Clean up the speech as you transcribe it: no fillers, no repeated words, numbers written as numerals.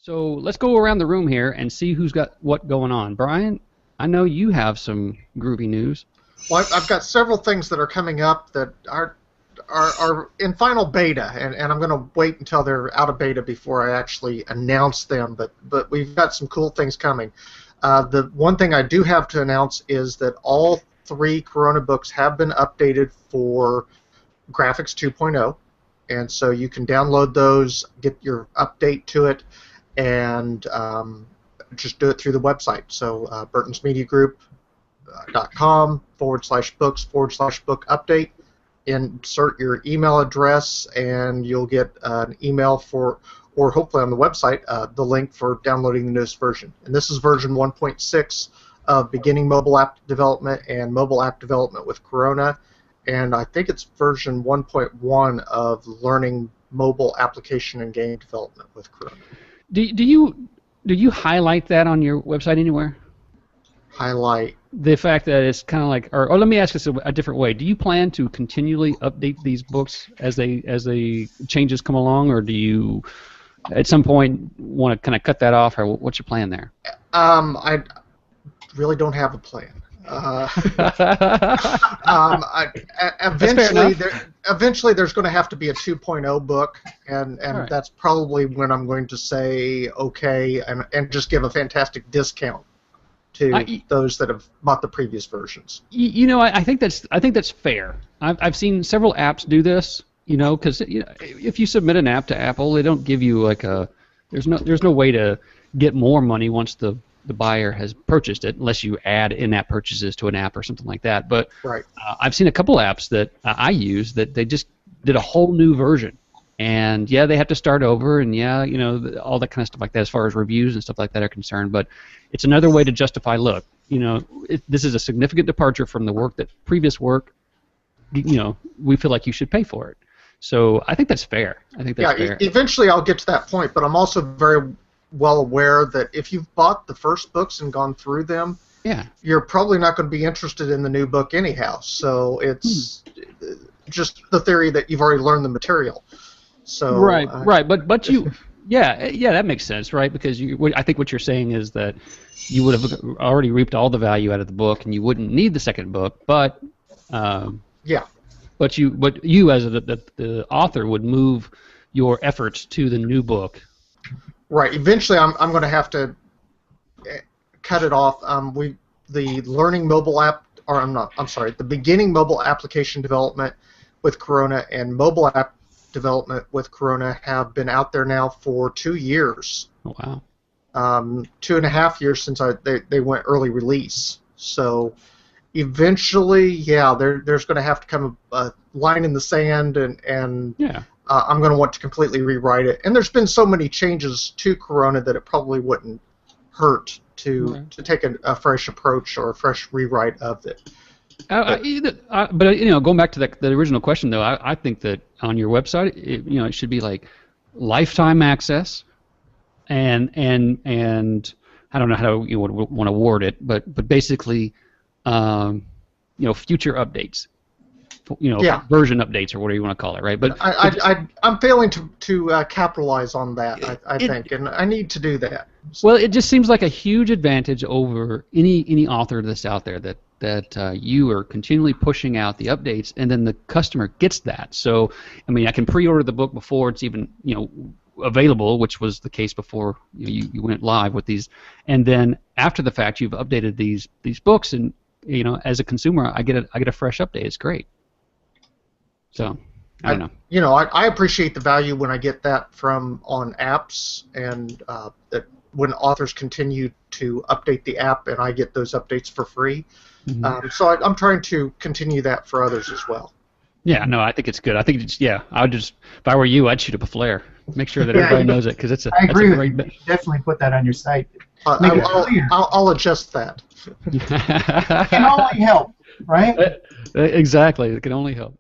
So let's go around the room here and see who's got what going on. Brian, I know you have some groovy news. Well, I've got several things that are coming up that are in final beta, and I'm going to wait until they're out of beta before I actually announce them. But we've got some cool things coming. The one thing I do have to announce is that all 3 Corona books have been updated for Graphics 2.0, and so you can download those, get your update to it, and just do it through the website. So burtonsmediagroup.com/books/book update. Insert your email address, and you'll get an email or hopefully on the website, the link for downloading the newest version. And this is version 1.6 of beginning mobile app development and mobile app development with Corona. And I think it's version 1.1 of learning mobile application and game development with Corona. Do you highlight that on your website anywhere? Highlight the fact that it's kind of like, or let me ask this a different way. Do you plan to continually update these books as they changes come along, or do you at some point want to kind of cut that off, or what's your plan there? I really don't have a plan. Eventually there's going to have to be a 2.0 book, and right. That's probably when I'm going to say okay and just give a fantastic discount to those that have bought the previous versions. I think that's fair. I've seen several apps do this. Because if you submit an app to Apple, they don't give you there's no way to get more money once the buyer has purchased it, unless you add in-app purchases to an app or something like that. But right. I've seen a couple apps that I use that they just did a whole new version. And yeah, they have to start over, and yeah, all that kind of stuff like that as far as reviews and stuff like that are concerned. But it's another way to justify, look, this is a significant departure from the previous work. We feel like you should pay for it. So I think that's fair. Fair. Eventually I'll get to that point, but I'm also very well aware that if you've bought the first books and gone through them, you're probably not going to be interested in the new book anyhow. So it's just the theory that you've already learned the material. So right, but you, that makes sense, right? Because I think what you're saying is that you would have already reaped all the value out of the book, and you wouldn't need the second book, but But you as the author would move your efforts to the new book. Right. Eventually, I'm going to have to cut it off. The learning mobile app, or the beginning mobile application development with Corona and mobile app development with Corona have been out there now for 2 years. Oh, wow. 2.5 years since they went early release. So eventually, there's going to have to come a line in the sand, and I'm going to want to completely rewrite it. And there's been so many changes to Corona that it probably wouldn't hurt to take a fresh approach or a fresh rewrite of it. But going back to the original question, though, I think that on your website, it should be like lifetime access, and I don't know how you would want to word it, but basically, future updates, version updates or whatever you want to call it, right? But I'm failing to capitalize on that. I think, and I need to do that. Well, it just seems like a huge advantage over any author that's out there that you are continually pushing out the updates, and then the customer gets that. So, I can pre-order the book before it's even available, which was the case before you went live with these, and then after the fact, you've updated these books, and as a consumer, I get a fresh update. It's great. So I don't know. I appreciate the value when I get that on apps, and that when authors continue to update the app, and I get those updates for free. Mm-hmm. So I'm trying to continue that for others as well. Yeah, no, I think it's good. I think if I were you, I'd shoot up a flare. Make sure that everybody knows it, because it's I agree with you. Definitely put that on your site. I'll adjust that. It can only help, right? Exactly, it can only help.